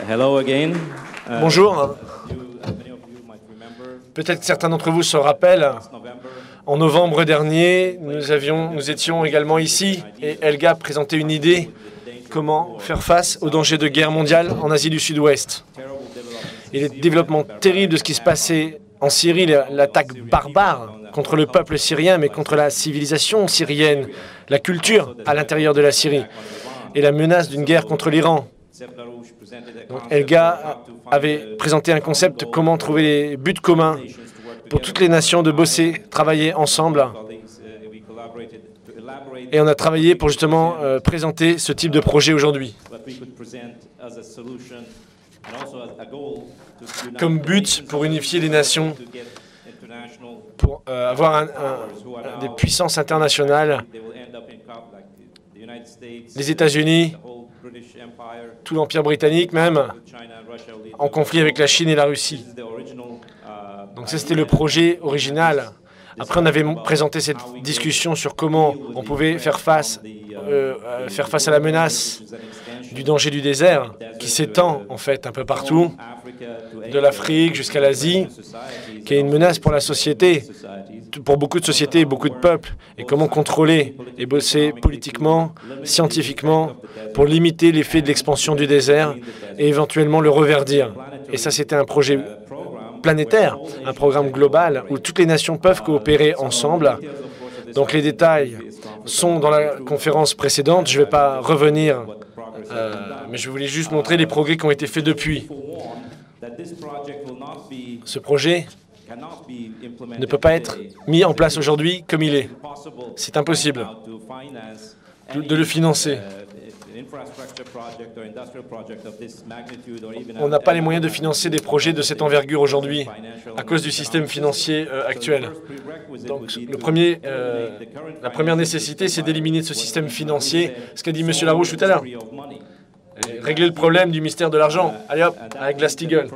Hello again. Bonjour. Peut-être que certains d'entre vous se rappellent, en novembre dernier, nous étions également ici et Helga présentait une idée comment faire face aux dangers de guerre mondiale en Asie du Sud-Ouest. Et les développements terribles de ce qui se passait en Syrie, l'attaque barbare contre le peuple syrien, mais contre la civilisation syrienne, la culture à l'intérieur de la Syrie, et la menace d'une guerre contre l'Iran. Donc, Helga avait présenté un concept, comment trouver les buts communs pour toutes les nations de bosser, travailler ensemble. Et on a travaillé pour justement présenter ce type de projet aujourd'hui. Comme but pour unifier les nations, pour avoir des puissances internationales, les États-Unis, tout l'Empire britannique même, en conflit avec la Chine et la Russie. Donc ça, c'était le projet original. Après, on avait présenté cette discussion sur comment on pouvait faire face à la menace du danger du désert, qui s'étend en fait un peu partout, de l'Afrique jusqu'à l'Asie, qui est une menace pour la société, pour beaucoup de sociétés et beaucoup de peuples, et comment contrôler et bosser politiquement, scientifiquement, pour limiter l'effet de l'expansion du désert et éventuellement le reverdir. Et ça, c'était un projet planétaire, un programme global où toutes les nations peuvent coopérer ensemble. Donc les détails sont dans la conférence précédente, je ne vais pas revenir, mais je voulais juste montrer les progrès qui ont été faits depuis. Ce projet ne peut pas être mis en place aujourd'hui comme il est. C'est impossible de le financer. On n'a pas les moyens de financer des projets de cette envergure aujourd'hui à cause du système financier actuel. Donc, la première nécessité, c'est d'éliminer ce système financier, ce qu'a dit M. Larouche tout à l'heure. Régler le problème du mystère de l'argent. Allez hop, avec Glass-Steagall.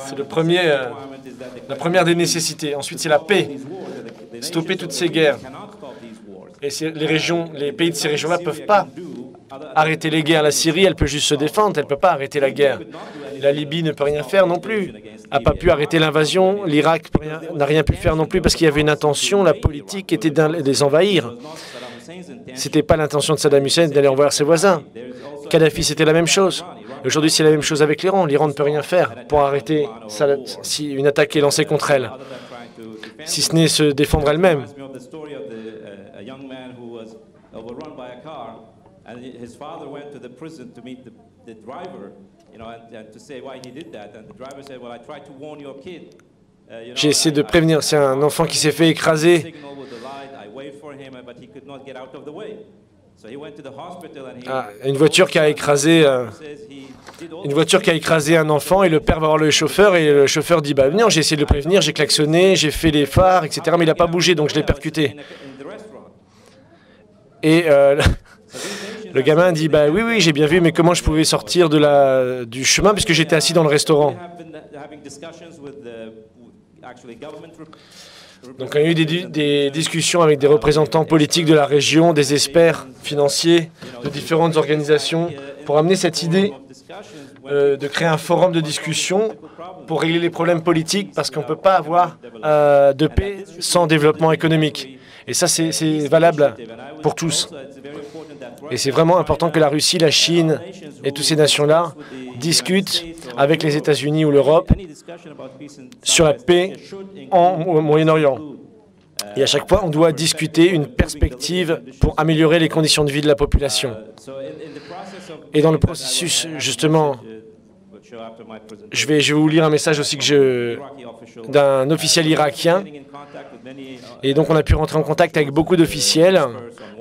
C'est la première des nécessités. Ensuite, c'est la paix. Stopper toutes ces guerres. Et les pays de ces régions-là ne peuvent pas arrêter les guerres. La Syrie, elle peut juste se défendre, elle ne peut pas arrêter la guerre. La Libye ne peut rien faire non plus. N'a pas pu arrêter l'invasion. L'Irak n'a rien pu faire non plus parce qu'il y avait une intention, la politique était de les envahir. Ce n'était pas l'intention de Saddam Hussein d'aller envahir ses voisins. Kadhafi, c'était la même chose. Aujourd'hui, c'est la même chose avec l'Iran. L'Iran ne peut rien faire pour arrêter si une attaque est lancée contre elle, si ce n'est se défendre elle-même. J'ai essayé de prévenir. C'est un enfant qui s'est fait écraser. Une voiture qui a écrasé un enfant et le père va voir le chauffeur et le chauffeur dit bah non, j'ai essayé de le prévenir, j'ai klaxonné, j'ai fait les phares, etc. Mais il n'a pas bougé donc je l'ai percuté. Et le gamin dit bah oui j'ai bien vu mais comment je pouvais sortir du chemin puisque j'étais assis dans le restaurant. Donc on a eu des discussions avec des représentants politiques de la région, des experts financiers de différentes organisations pour amener cette idée de créer un forum de discussion pour régler les problèmes politiques parce qu'on ne peut pas avoir de paix sans développement économique. Et ça, c'est valable pour tous. Et c'est vraiment important que la Russie, la Chine et toutes ces nations-là discutent avec les États-Unis ou l'Europe sur la paix au Moyen-Orient. Et à chaque fois, on doit discuter une perspective pour améliorer les conditions de vie de la population. Et dans le processus, justement, je vais vous lire un message aussi d'un officiel irakien. Et donc, on a pu rentrer en contact avec beaucoup d'officiels,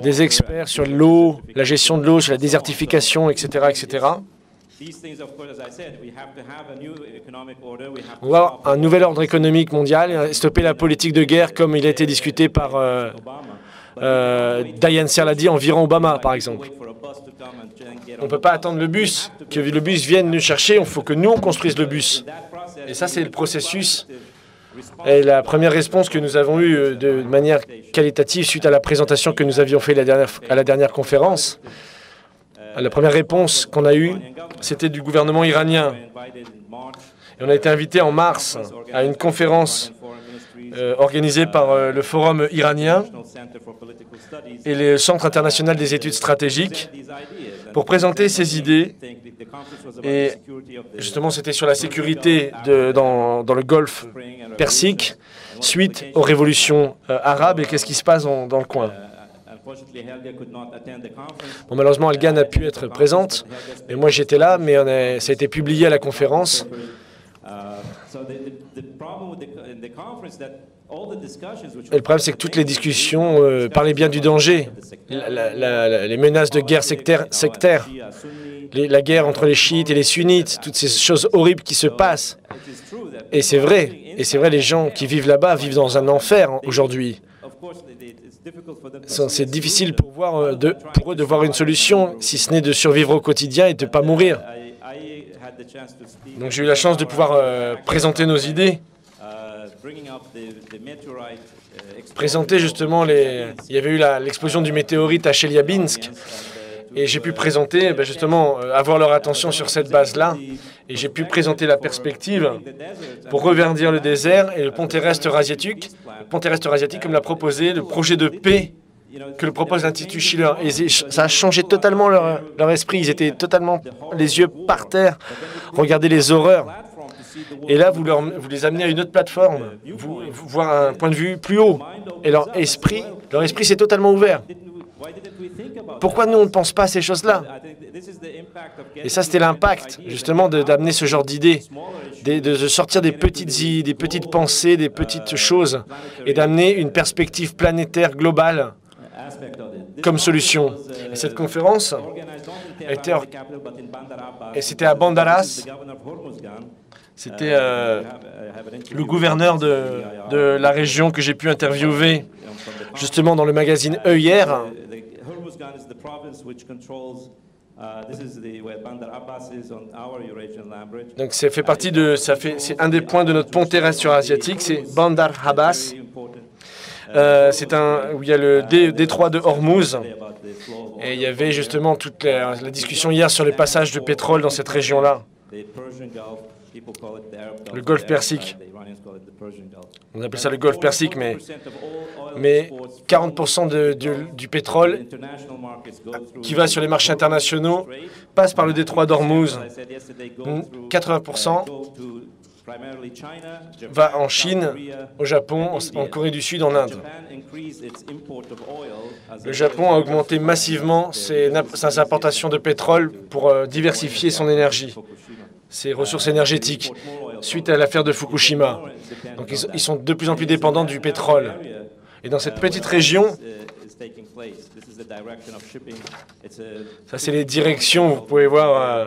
des experts sur l'eau, la gestion de l'eau, sur la désertification, etc., etc. On va avoir un nouvel ordre économique mondial, stopper la politique de guerre comme il a été discuté par Diane Serladi environ Obama, par exemple. On ne peut pas attendre que le bus vienne nous chercher, il faut que nous, on construise le bus. Et ça, c'est le processus. Et la première réponse que nous avons eue de manière qualitative suite à la présentation que nous avions faite à la dernière conférence, la première réponse qu'on a eue, c'était du gouvernement iranien. Et on a été invité en mars à une conférence organisée par le Forum iranien et le Centre international des études stratégiques pour présenter ces idées. Et justement, c'était sur la sécurité dans le Golfe Persique suite aux révolutions arabes et qu'est-ce qui se passe dans le coin. Bon, malheureusement, Helga n'a pu être présente, mais moi j'étais là, mais ça a été publié à la conférence. Et le problème, c'est que toutes les discussions parlaient bien du danger, les menaces de guerre sectaire, la guerre entre les chiites et les sunnites, toutes ces choses horribles qui se passent. Et c'est vrai, les gens qui vivent là-bas vivent dans un enfer aujourd'hui. C'est difficile pour eux de voir une solution, si ce n'est de survivre au quotidien et de ne pas mourir. Donc j'ai eu la chance de pouvoir présenter nos idées, présenter justement il y avait eu l'explosion du météorite à Chelyabinsk, et j'ai pu présenter, justement, avoir leur attention sur cette base-là, et j'ai pu présenter la perspective pour reverdir le désert et le pont terrestre asiatique, comme l'a proposé le projet de paix que le propose l'Institut Schiller. Et ça a changé totalement leur esprit. Ils étaient totalement les yeux par terre, regarder les horreurs. Et là, vous les amenez à une autre plateforme, voir un point de vue plus haut. Et leur esprit s'est totalement ouvert. Pourquoi nous, on ne pense pas à ces choses-là? Et ça, c'était l'impact, justement, d'amener ce genre d'idées, de sortir des petites pensées, des petites choses, et d'amener une perspective planétaire globale comme solution. Et cette conférence, c'était à Bandar Abbas. C'était le gouverneur de la région que j'ai pu interviewer, justement, dans le magazine hier. Donc c'est c'est un des points de notre pont terrestre asiatique, c'est Bandar Abbas. C'est où il y a le détroit de Hormuz. Et il y avait justement toute la discussion hier sur les passages de pétrole dans cette région-là. Le Golfe Persique. On appelle ça le Golfe Persique, mais 40% du pétrole qui va sur les marchés internationaux passe par le détroit d'Hormuz. 80% va en Chine, au Japon, en Corée du Sud, en Inde. Le Japon a augmenté massivement ses importations de pétrole pour diversifier son énergie, ses ressources énergétiques, suite à l'affaire de Fukushima. Donc ils sont de plus en plus dépendants du pétrole. Et dans cette petite région, ça c'est les directions, vous pouvez voir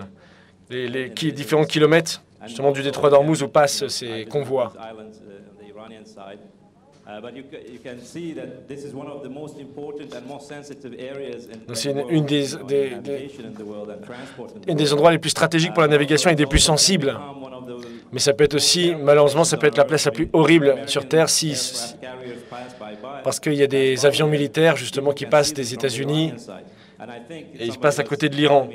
les différents kilomètres, justement du détroit d'Hormuz où passent ces convois. C'est une des endroits les plus stratégiques pour la navigation et des plus sensibles. Mais ça peut être aussi, malheureusement, ça peut être la place la plus horrible sur Terre parce qu'il y a des avions militaires, justement, qui passent des États-Unis et ils passent à côté de l'Iran.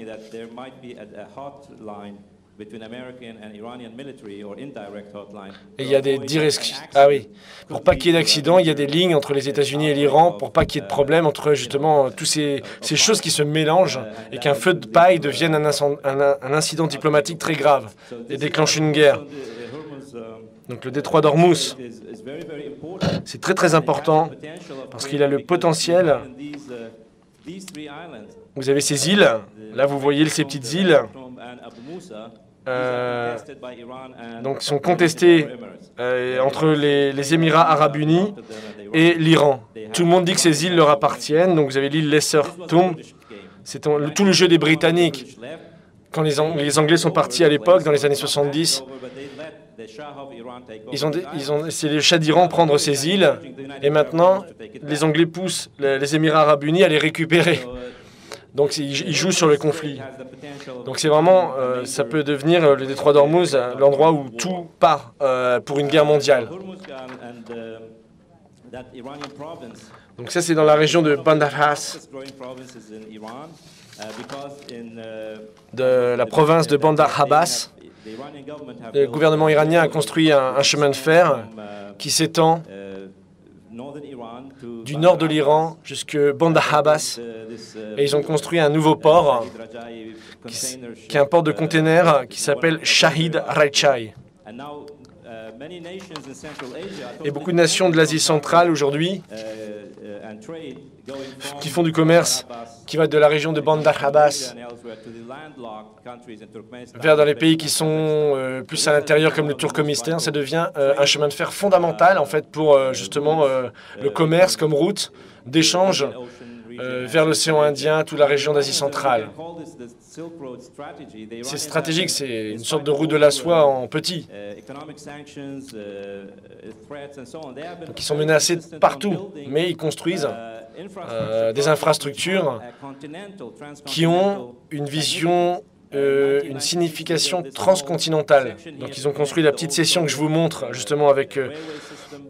Et il y a des directions. Ah oui. Pour pas qu'il y ait d'accident, il y a des lignes entre les États-Unis et l'Iran pour pas qu'il y ait de problème entre justement toutes ces choses qui se mélangent et qu'un feu de paille devienne un incident diplomatique très grave et déclenche une guerre. Donc le détroit d'Hormuz, c'est très très important parce qu'il a le potentiel. Vous avez ces îles, là vous voyez ces petites îles. Donc sont contestés entre les Émirats arabes unis et l'Iran. Tout le monde dit que ces îles leur appartiennent. Donc vous avez l'île Lesser Thumb. C'est tout le jeu des Britanniques. Quand les Anglais sont partis à l'époque, dans les années 70, c'est le Shah d'Iran prendre ces îles. Et maintenant, les Anglais poussent les Émirats arabes unis à les récupérer. Donc ils jouent sur le conflit. Donc c'est vraiment, ça peut devenir le détroit d'Hormuz, l'endroit où tout part pour une guerre mondiale. Donc ça c'est dans la région de Bandar Abbas. de la province de Bandar Abbas. Le gouvernement iranien a construit un chemin de fer qui s'étend du nord de l'Iran jusque Bandar Abbas. Et ils ont construit un nouveau port, qui est un port de containers qui s'appelle Shahid Raichai. Et beaucoup de nations de l'Asie centrale aujourd'hui qui font du commerce qui va de la région de Bandar Abbas vers dans les pays qui sont plus à l'intérieur comme le Turkménistan, ça devient un chemin de fer fondamental en fait pour justement le commerce comme route d'échange vers l'océan Indien, toute la région d'Asie centrale. C'est stratégique, c'est une sorte de route de la soie en petit. Donc, ils sont menacés partout, mais ils construisent des infrastructures qui ont une vision, une signification transcontinentale. Donc ils ont construit la petite section que je vous montre justement avec,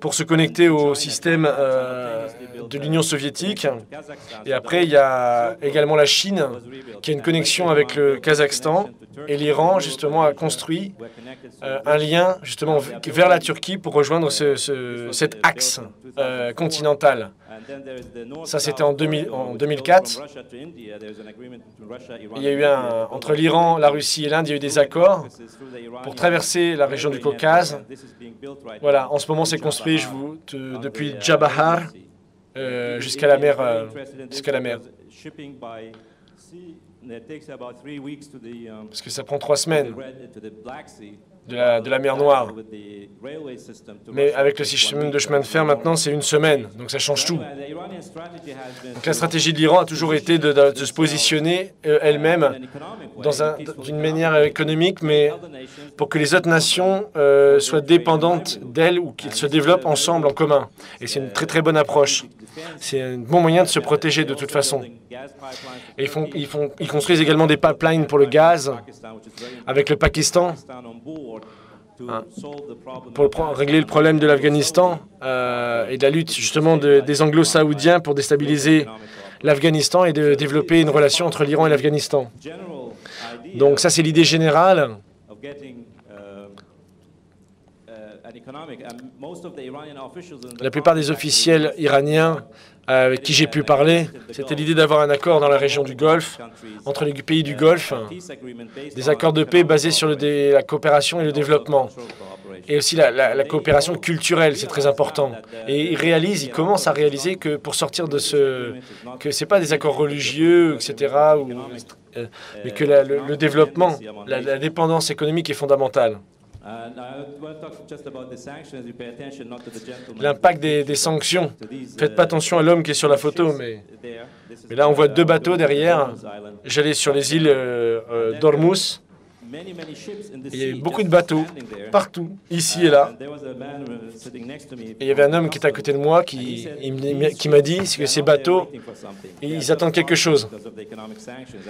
pour se connecter au système de l'Union soviétique. Et après, il y a également la Chine qui a une connexion avec le Kazakhstan. Et l'Iran, justement, a construit un lien justement vers la Turquie pour rejoindre cet axe continental. Ça, c'était en 2004. Il y a eu entre l'Iran, la Russie et l'Inde, il y a eu des accords pour traverser la région du Caucase. Voilà, en ce moment, c'est construit depuis Jabahar jusqu'à la mer. Parce que ça prend 3 semaines de la mer Noire. Mais avec le système de chemin de fer, maintenant, c'est 1 semaine. Donc ça change tout. Donc la stratégie de l'Iran a toujours été de se positionner elle-même d'une manière économique, mais pour que les autres nations soient dépendantes d'elle ou qu'ils se développent ensemble en commun. Et c'est une très très bonne approche. C'est un bon moyen de se protéger de toute façon. Et ils construisent également des pipelines pour le gaz avec le Pakistan pour régler le problème de l'Afghanistan et de la lutte justement des Anglo-Saoudiens pour déstabiliser l'Afghanistan et de développer une relation entre l'Iran et l'Afghanistan. Donc ça, c'est l'idée générale. La plupart des officiels iraniens avec qui j'ai pu parler, c'était l'idée d'avoir un accord dans la région du Golfe, entre les pays du Golfe, des accords de paix basés sur la coopération et le développement. Et aussi la coopération culturelle, c'est très important. Et ils commencent à réaliser que pour sortir de que ce n'est pas des accords religieux, etc., mais que le développement, la dépendance économique est fondamentale. L'impact des sanctions. Faites pas attention à l'homme qui est sur la photo, mais là on voit 2 bateaux derrière. J'allais sur les îles d'Ormuz. Il y a beaucoup de bateaux, partout, ici et là. Et il y avait un homme qui était à côté de moi qui m'a dit que ces bateaux, ils attendent quelque chose.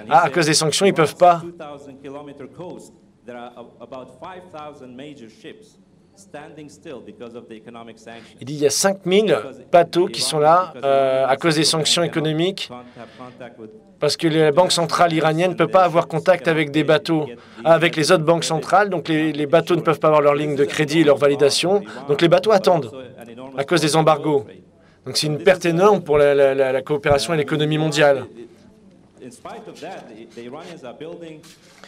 Ah, à cause des sanctions, ils ne peuvent pas. Il dit qu'il y a 5000 bateaux qui sont là à cause des sanctions économiques parce que la banque centrale iranienne ne peut pas avoir contact avec des bateaux, avec les autres banques centrales, donc les bateaux ne peuvent pas avoir leur ligne de crédit et leur validation, donc les bateaux attendent à cause des embargos. Donc c'est une perte énorme pour la coopération et l'économie mondiale.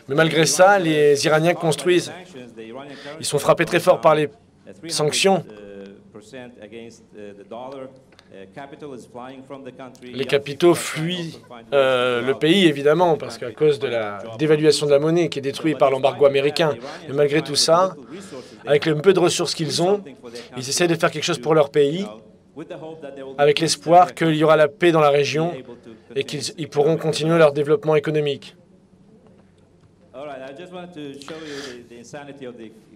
Mais malgré ça, les Iraniens construisent. Ils sont frappés très fort par les sanctions. Les capitaux fuient le pays, évidemment, parce qu'à cause de la dévaluation de la monnaie qui est détruite par l'embargo américain. Mais malgré tout ça, avec le peu de ressources qu'ils ont, ils essaient de faire quelque chose pour leur pays, avec l'espoir qu'il y aura la paix dans la région et qu'ils pourront continuer leur développement économique.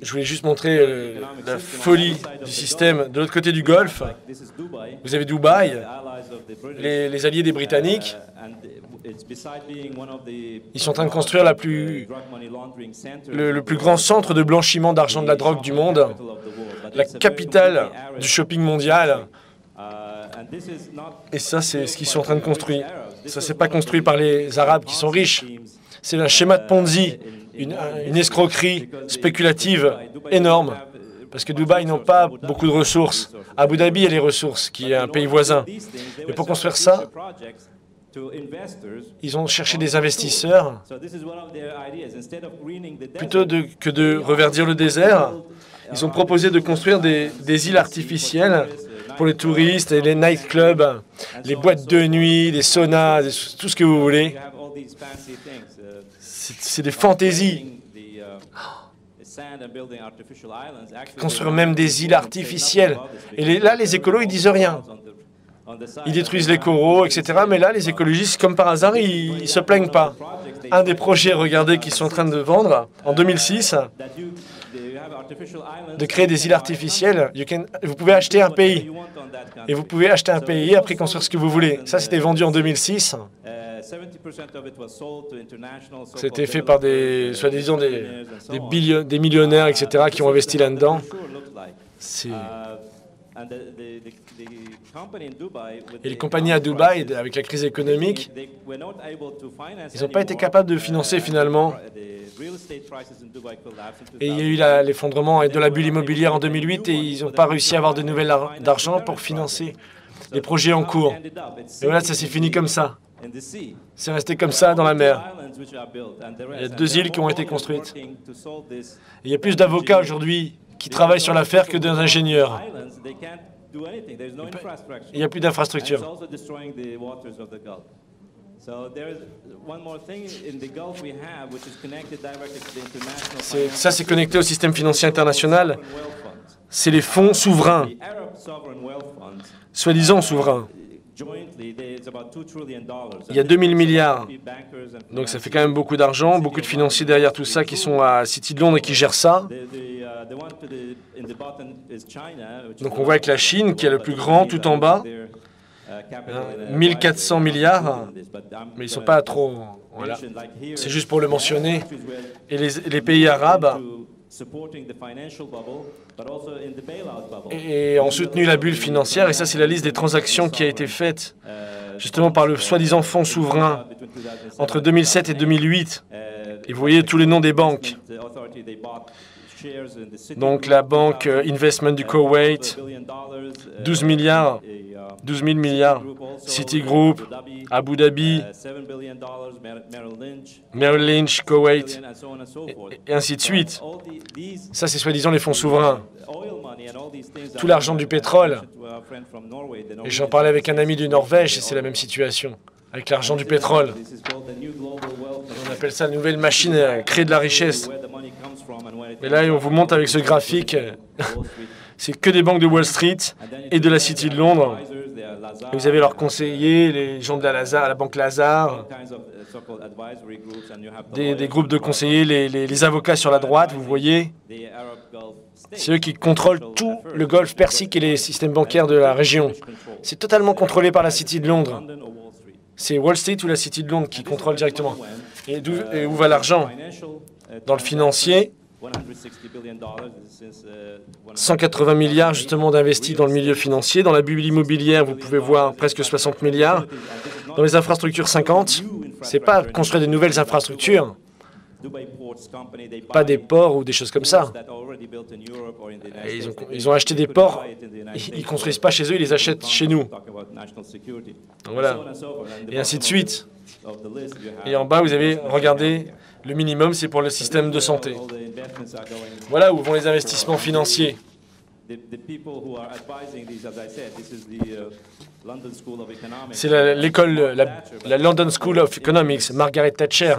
Je voulais juste montrer la folie du système. De l'autre côté du Golfe, vous avez Dubaï, les alliés des Britanniques. Ils sont en train de construire le plus grand centre de blanchiment d'argent de la drogue du monde, la capitale du shopping mondial. Et ça, c'est ce qu'ils sont en train de construire. Ça ne s'est pas construit par les Arabes qui sont riches. C'est un schéma de Ponzi, une escroquerie spéculative énorme. Parce que Dubaï n'ont pas beaucoup de ressources. Abu Dhabi a les ressources, qui est un pays voisin. Et pour construire ça, ils ont cherché des investisseurs. Plutôt que de reverdir le désert, ils ont proposé de construire des îles artificielles pour les touristes, et les nightclubs, les boîtes de nuit, les saunas, tout ce que vous voulez. C'est des fantaisies. Construire même des îles artificielles. Et là, les écolos, ils disent rien. Ils détruisent les coraux, etc. Mais là, les écologistes, comme par hasard, ils ne se plaignent pas. Un des projets, regardez, qu'ils sont en train de vendre, en 2006, de créer des îles artificielles. Vous pouvez acheter un pays. Et vous pouvez acheter un pays et après construire ce que vous voulez. Ça, c'était vendu en 2006. C'était fait par soi-disant des millionnaires, etc., qui ont investi là-dedans. Et les compagnies à Dubaï, avec la crise économique, ils n'ont pas été capables de financer finalement. Et il y a eu l'effondrement de la bulle immobilière en 2008 et ils n'ont pas réussi à avoir de nouvelles d'argent pour financer les projets en cours. Et voilà, ça s'est fini comme ça. C'est resté comme ça dans la mer. Il y a 2 îles qui ont été construites. Et il y a plus d'avocats aujourd'hui qui travaillent sur l'affaire que d'ingénieurs. Il n'y a plus d'infrastructure. Ça, c'est connecté au système financier international. C'est les fonds souverains, soi-disant souverains. Il y a 2000 milliards. Donc ça fait quand même beaucoup d'argent, beaucoup de financiers derrière tout ça qui sont à City de Londres et qui gèrent ça. Donc on voit avec la Chine qui est le plus grand tout en bas. 1400 milliards, mais ils ne sont pas trop... Voilà. C'est juste pour le mentionner. Et les pays arabes et ont soutenu la bulle financière. Et ça, c'est la liste des transactions qui a été faite justement par le soi-disant fonds souverain entre 2007 et 2008. Et vous voyez tous les noms des banques. Donc la banque Investment du Koweït, 12 milliards, 12 000 milliards. Citigroup, Abu Dhabi, Merrill Lynch, Koweït, et ainsi de suite. Ça, c'est soi-disant les fonds souverains. Tout l'argent du pétrole. Et j'en parlais avec un ami du Norvège, et c'est la même situation, avec l'argent du pétrole. On appelle ça la nouvelle machine à créer de la richesse. Mais là, on vous montre avec ce graphique, c'est que des banques de Wall Street et de la City de Londres. Et vous avez leurs conseillers, les gens de la banque Lazare, des groupes de conseillers, les avocats sur la droite, vous voyez. C'est eux qui contrôlent tout le golfe Persique et les systèmes bancaires de la région. C'est totalement contrôlé par la City de Londres. C'est Wall Street ou la City de Londres qui contrôle directement. Et où va l'argent? Dans le financier, 180 milliards justement d'investis dans le milieu financier. Dans la bulle immobilière, vous pouvez voir presque 60 milliards. Dans les infrastructures, 50. Ce n'est pas construire de nouvelles infrastructures, pas des ports ou des choses comme ça. Et ils ont acheté des ports, ils ne construisent pas chez eux, ils les achètent chez nous. Donc voilà. Et ainsi de suite. Et en bas, vous avez, regardez, le minimum, c'est pour le système de santé. Voilà où vont les investissements financiers. C'est l'école, la London School of Economics, Margaret Thatcher,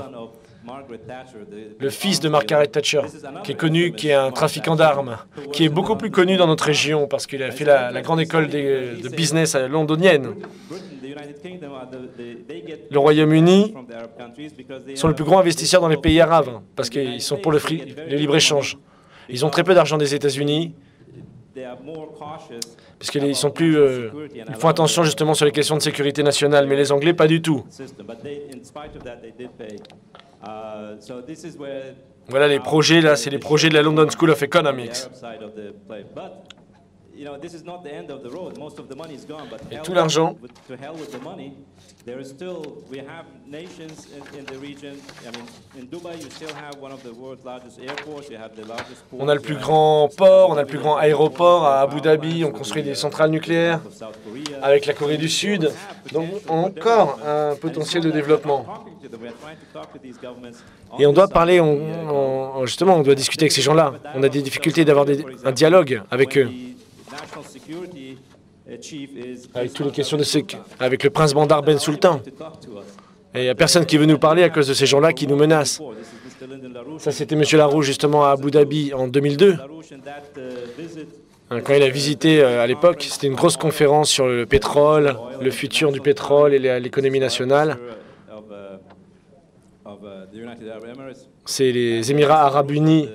le fils de Margaret Thatcher, qui est connu, qui est un trafiquant d'armes, qui est beaucoup plus connu dans notre région parce qu'il a fait la grande école de business londonienne. Le Royaume-Uni sont les plus grands investisseurs dans les pays arabes parce qu'ils sont pour le libre-échange. Ils ont très peu d'argent des États-Unis parce qu'ils sont plus, ils font attention justement sur les questions de sécurité nationale, mais les Anglais pas du tout. Voilà les projets là, c'est les projets de la London School of Economics. Et tout l'argent on a le plus grand port, on a le plus grand aéroport à Abu Dhabi, on construit des centrales nucléaires avec la Corée du Sud. Donc encore un potentiel de développement. Et on doit parler, justement, on doit discuter avec ces gens-là. On a des difficultés d'avoir un dialogue avec eux. Avec toutes les questions de avec le prince Bandar Ben Sultan. Et il n'y a personne qui veut nous parler à cause de ces gens-là qui nous menacent. Ça, c'était M. Larouche, justement, à Abu Dhabi en 2002. Quand il a visité à l'époque, c'était une grosse conférence sur le pétrole, le futur du pétrole et l'économie nationale. C'est les Émirats arabes unis.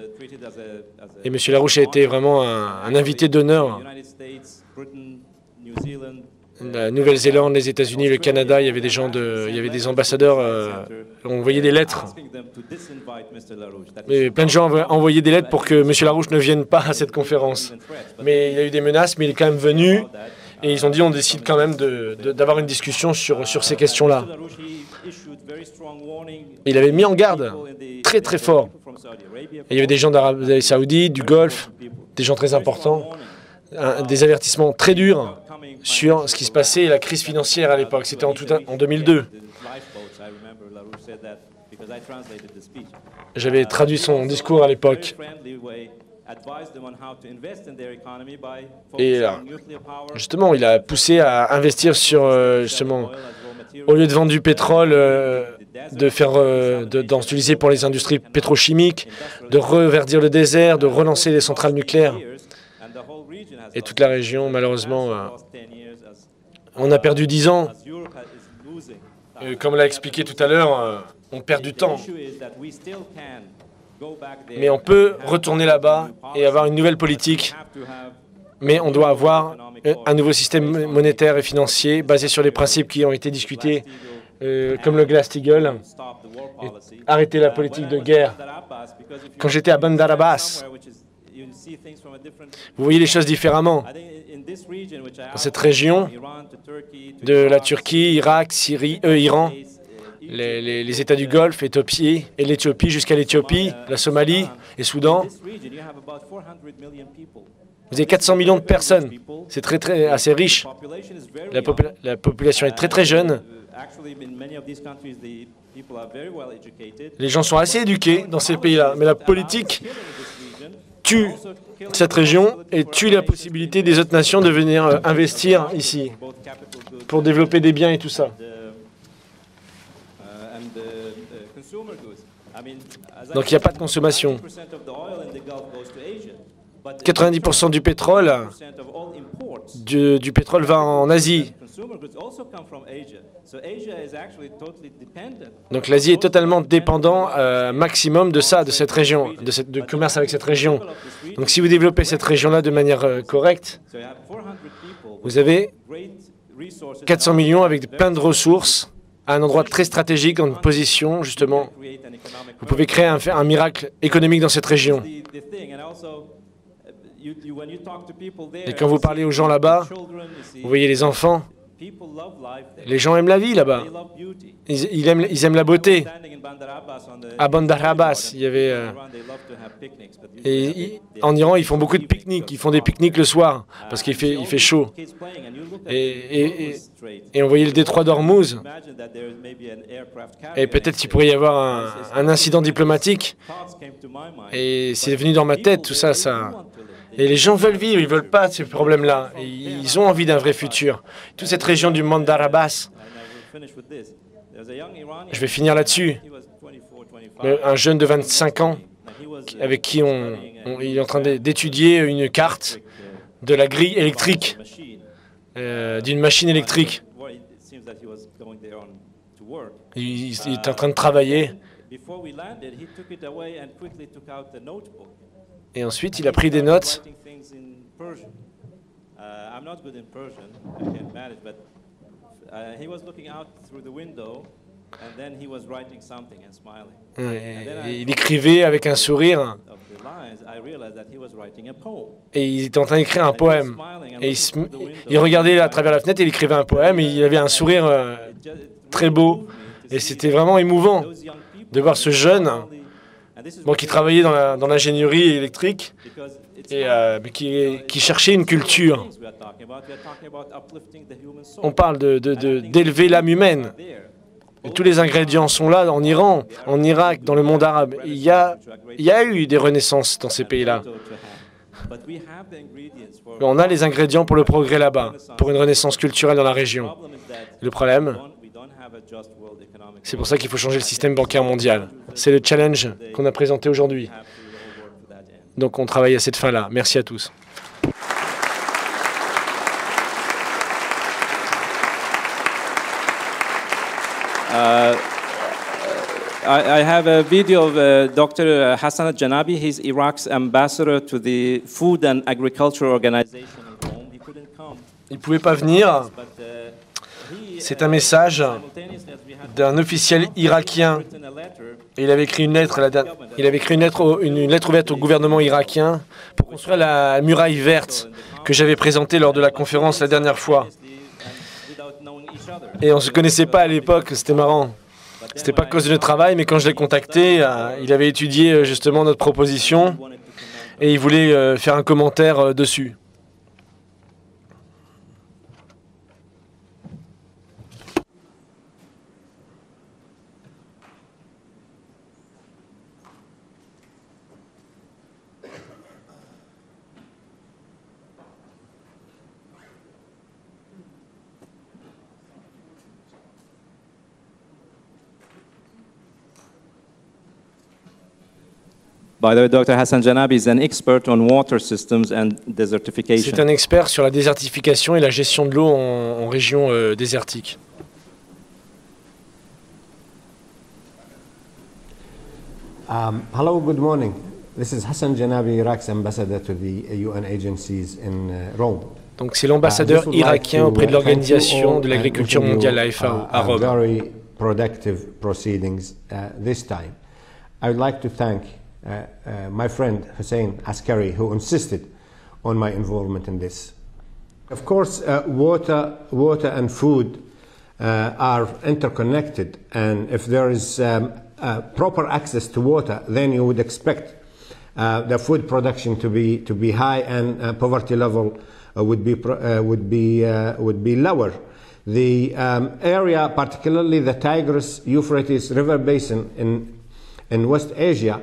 Et M. Larouche a été vraiment un invité d'honneur. La Nouvelle-Zélande, les États-Unis, le Canada, il y avait des gens il y avait des ambassadeurs, on envoyait des lettres. Mais plein de gens ont envoyé des lettres pour que M. Larouche ne vienne pas à cette conférence. Mais il y a eu des menaces, mais il est quand même venu. Et ils ont dit on décide quand même d'avoir une discussion sur ces questions-là. Il avait mis en garde très très fort. Et il y avait des gens d'Arabie Saoudite, du Golfe, des gens très importants, des avertissements très durs sur ce qui se passait et la crise financière à l'époque. C'était en 2002. J'avais traduit son discours à l'époque. Et justement, il a poussé à investir sur, justement, au lieu de vendre du pétrole, d'en utiliser pour les industries pétrochimiques, de reverdir le désert, de relancer les centrales nucléaires. Et toute la région, malheureusement, on a perdu 10 ans. Comme l'a expliqué tout à l'heure, on perd du temps. Mais on peut retourner là-bas et avoir une nouvelle politique. Mais on doit avoir un nouveau système monétaire et financier basé sur les principes qui ont été discutés, comme le Glass-Steagall, et arrêter la politique de guerre. Quand j'étais à Bandar Abbas, vous voyez les choses différemment. Dans cette région de la Turquie, Irak, Syrie, Iran, les États du Golfe, et l'Éthiopie jusqu'à l'Éthiopie, la Somalie et Soudan. Vous avez 400 millions de personnes. C'est assez riche. La population est très très jeune. Les gens sont assez éduqués dans ces pays-là. Mais la politique tue cette région et tue la possibilité des autres nations de venir investir ici pour développer des biens et tout ça. Donc il n'y a pas de consommation. 90% du pétrole, du pétrole va en Asie. Donc l'Asie est totalement dépendante maximum de ça, de cette région, de commerce avec cette région. Donc si vous développez cette région-là de manière correcte, vous avez 400 millions avec plein de ressources à un endroit très stratégique, dans une position, justement. Vous pouvez créer un miracle économique dans cette région. Et quand vous parlez aux gens là-bas, vous voyez les enfants, les gens aiment la vie là-bas. Ils aiment la beauté. À Bandar Abbas, il y avait... en Iran, ils font beaucoup de pique-niques. Ils font des pique-niques le soir, parce qu'il fait chaud. Et on voyait le détroit d'Ormuz. Et peut-être qu'il pourrait y avoir un incident diplomatique. Et c'est venu dans ma tête, tout ça. Et les gens veulent vivre, ils ne veulent pas de ces problèmes-là. Ils ont envie d'un vrai futur. Toute cette région du Bandar Abbas. Je vais finir là-dessus. Un jeune de 25 ans avec qui il est en train d'étudier une carte de la grille électrique, d'une machine électrique. Il est en train de travailler. Et ensuite, il a pris des notes. Il écrivait avec un sourire. et il était en train d'écrire un poème. Et il regardait à travers la fenêtre et il écrivait un poème et il avait un sourire très beau. Et c'était vraiment émouvant de voir ce jeune qui travaillait dans l'ingénierie électrique et qui cherchait une culture. On parle d'élever l'âme humaine. Et tous les ingrédients sont là en Iran, en Irak, dans le monde arabe. Il y a eu des renaissances dans ces pays-là. On a les ingrédients pour le progrès là-bas, pour une renaissance culturelle dans la région. Le problème, c'est pour ça qu'il faut changer le système bancaire mondial. C'est le challenge qu'on a présenté aujourd'hui. Donc on travaille à cette fin-là. Merci à tous. I have a video of Dr. Hassan Al-Janabi. He's Iraq's ambassador to the Food and Agriculture Organization in Rome. He couldn't come. Il ne pouvait pas venir. C'est un message d'un officiel irakien. Et il avait écrit une lettre, une lettre ouverte au gouvernement irakien pour construire la muraille verte que j'avais présentée lors de la conférence la dernière fois. Et on ne se connaissait pas à l'époque, c'était marrant. C'était pas à cause de notre travail, mais quand je l'ai contacté, il avait étudié justement notre proposition et il voulait faire un commentaire dessus. By the way, Dr. Hassan Janabi is an expert on water systems and desertification. C'est un expert sur la désertification et la gestion de l'eau en région désertique. Hello, good morning. This is Hassan Janabi, Iraq's ambassador to the UN agencies in Rome. Donc c'est l'ambassadeur irakien auprès de l'Organisation de l'Agriculture mondiale, la FAO, à Rome. Very productive proceedings this time. I would like to thank my friend Hussein Askari, who insisted on my involvement in this. Of course, water and food are interconnected, and if there is proper access to water, then you would expect the food production to be high, and poverty level would be lower. The area, particularly the Tigris-Euphrates River Basin in West Asia,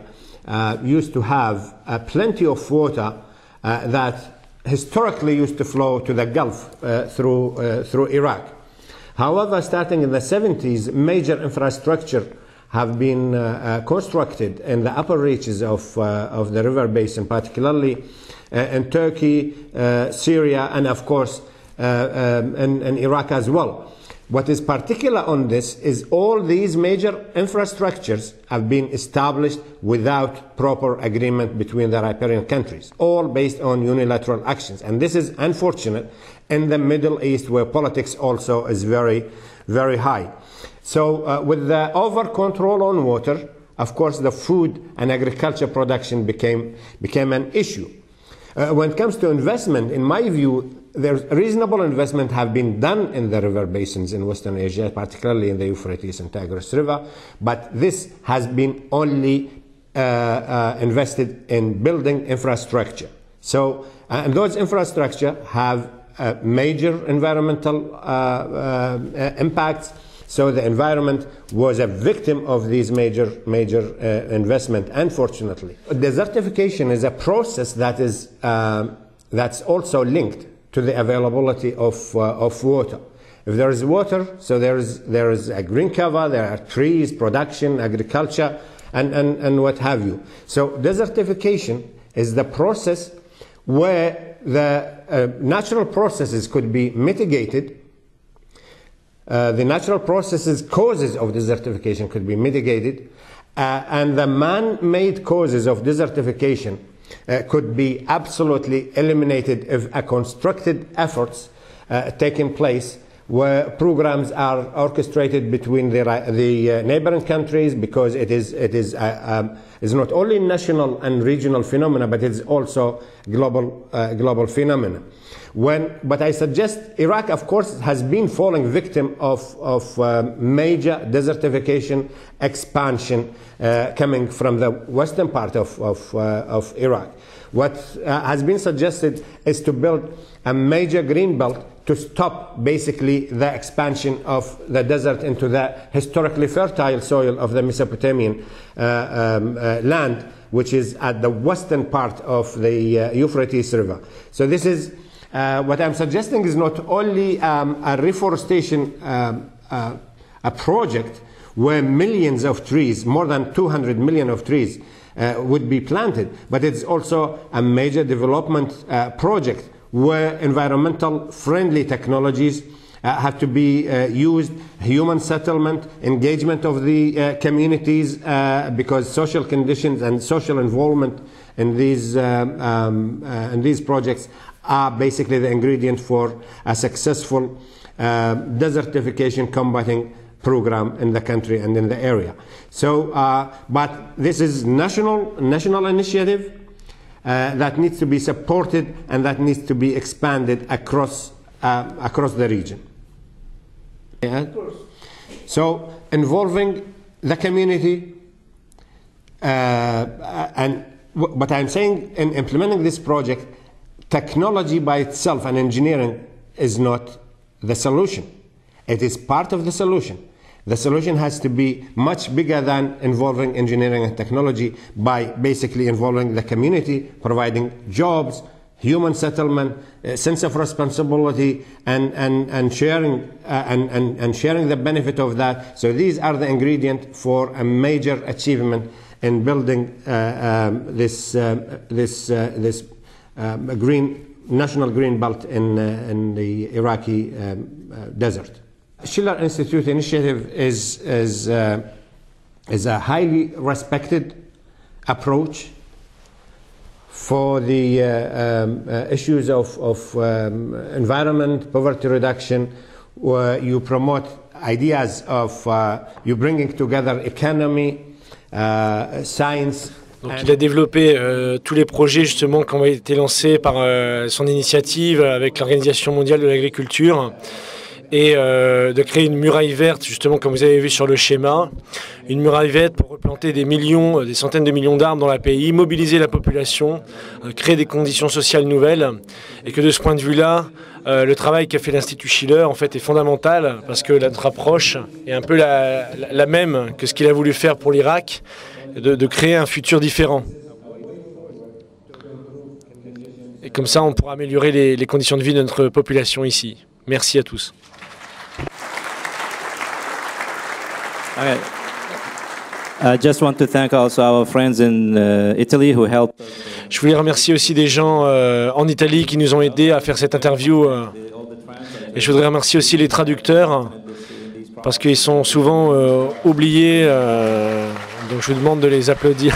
used to have plenty of water that historically used to flow to the Gulf through Iraq. However, starting in the 70s, major infrastructure have been constructed in the upper reaches of the river basin, particularly in Turkey, Syria, and of course in Iraq as well. What is particular on this is all these major infrastructures have been established without proper agreement between the riparian countries, all based on unilateral actions. And this is unfortunate in the Middle East, where politics also is very, very high. So with the over-control on water, of course, the food and agriculture production became an issue. When it comes to investment, in my view, there's reasonable investment have been done in the river basins in Western Asia, particularly in the Euphrates and Tigris River, but this has been only invested in building infrastructure. So, and those infrastructure have major environmental impacts. So the environment was a victim of these major investment, unfortunately. Desertification is a process that is that's also linked to the availability of water. If there is water, so there is a green cover, there are trees, production, agriculture, and what have you. So desertification is the process where the natural processes could be mitigated. The natural processes, causes of desertification could be mitigated, and the man-made causes of desertification could be absolutely eliminated if a constructed efforts taking place where programs are orchestrated between the neighboring countries, because it is not only national and regional phenomena, but it's also global phenomena. But I suggest Iraq, of course, has been falling victim of major desertification expansion coming from the western part of Iraq. What has been suggested is to build a major green belt to stop basically the expansion of the desert into the historically fertile soil of the Mesopotamian land, which is at the western part of the Euphrates River. So this is what I'm suggesting is not only a reforestation a project where millions of trees, more than 200 million of trees, would be planted, but it's also a major development project where environmental friendly technologies have to be used, human settlement, engagement of the communities, because social conditions and social involvement in these projects are basically the ingredient for a successful desertification combating program in the country and in the area. So, but this is national initiative that needs to be supported and that needs to be expanded across the region. Yeah? So, involving the community, but I'm saying in implementing this project, technology by itself and engineering is not the solution. It is part of the solution. The solution has to be much bigger than involving engineering and technology, by basically involving the community, providing jobs, human settlement, sense of responsibility, and sharing sharing the benefit of that. So these are the ingredients for a major achievement in building this national green belt in the Iraqi desert. Schiller Institute initiative is a highly respected approach for the issues of environment, poverty reduction, where you promote ideas of you bringing together economy, science. Donc il a développé tous les projets justement qui ont été lancés par son initiative avec l'Organisation mondiale de l'agriculture, et de créer une muraille verte, justement comme vous avez vu sur le schéma, une muraille verte pour replanter des centaines de millions d'arbres dans le pays, mobiliser la population, créer des conditions sociales nouvelles, et que de ce point de vue-là, le travail qu'a fait l'Institut Schiller en fait est fondamental, parce que notre approche est un peu la même que ce qu'il a voulu faire pour l'Irak, de créer un futur différent. Et comme ça, on pourra améliorer les conditions de vie de notre population ici. Merci à tous. Okay. I just want to thank also our friends in Italy who helped. Je voulais remercier aussi des gens en Italie qui nous ont aidés à faire cette interview. Et je voudrais remercier aussi les traducteurs, parce qu'ils sont souvent oubliés. Donc je vous demande de les applaudir.